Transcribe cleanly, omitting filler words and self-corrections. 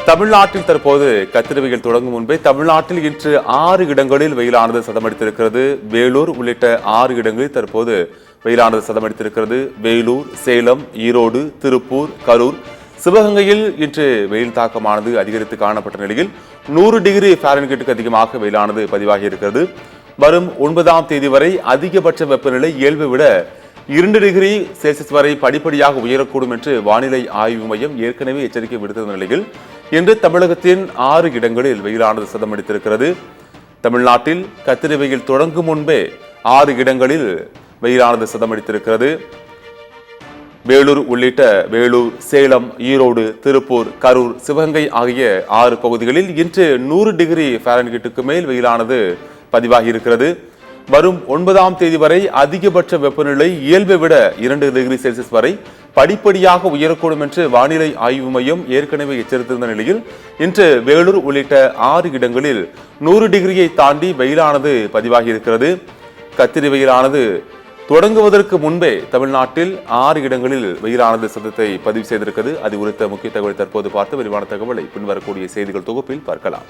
தமிழ்நாட்டில் தற்போது கத்திரி வெயில் தொடங்கும் முன்பே தமிழ்நாட்டில் இன்று 6 இடங்களில் வெயிலானது சதமடித்திருக்கிறது. வேலூர் உள்ளிட்ட 6 இடங்களில் தற்போது வெயிலானது சதமடித்திருக்கிறது. வேலூர், சேலம், ஈரோடு, திருப்பூர், கரூர், சிவகங்கையில் இன்று வெயில் தாக்கமானது அதிகரித்து காணப்பட்ட நிலையில் 100 டிகிரி ஃபாரன்ஹீட்டுக்கு அதிகமாக வெயிலானது பதிவாகி இருக்கிறது. வரும் 9ஆம் தேதி வரை அதிகபட்ச வெப்பநிலை இயல்பை விட 2 டிகிரி செல்சியஸ் வரை படிப்படியாக உயரக்கூடும் என்று வானிலை ஆய்வு மையம் ஏற்கனவே எச்சரிக்கை விடுத்த நிலையில் இன்று தமிழகத்தின் 6 இடங்களில் வெயிலானது சதமடித்திருக்கிறது. தமிழ்நாட்டில் கத்திரி வெயில் தொடங்கும் முன்பே 6 இடங்களில் வெயிலானது சதமடித்திருக்கிறது. வேலூர் உள்ளிட்ட வேலூர், சேலம், ஈரோடு, திருப்பூர், கரூர், சிவகங்கை ஆகிய 6 பகுதிகளில் இன்று 100 டிகிரி ஃபாரன்ஹீட்டுக்கு மேல் வெயிலானது பதிவாகி இருக்கிறது. வரும் 9ஆம் தேதி வரை அதிகபட்ச வெப்பநிலை இயல்பை விட 2 டிகிரி செல்சியஸ் வரை படிப்படியாக உயரக்கூடும் என்று வானிலை ஆய்வு மையம் ஏற்கனவே எச்சரித்திருந்த நிலையில் இன்று வேலூர் உள்ளிட்ட 6 இடங்களில் 100 டிகிரியை தாண்டி வெயிலானது பதிவாகி இருக்கிறது. கத்திரி வெயிலானது தொடங்குவதற்கு முன்பே தமிழ்நாட்டில் 6 இடங்களில் வெயிலானது சதத்தை பதிவு செய்திருக்கிறது. அது குறித்த முக்கிய தகவலை தற்போது பார்த்து விரிவான தகவலை பின்வரக்கூடிய செய்திகள் தொகுப்பில் பார்க்கலாம்.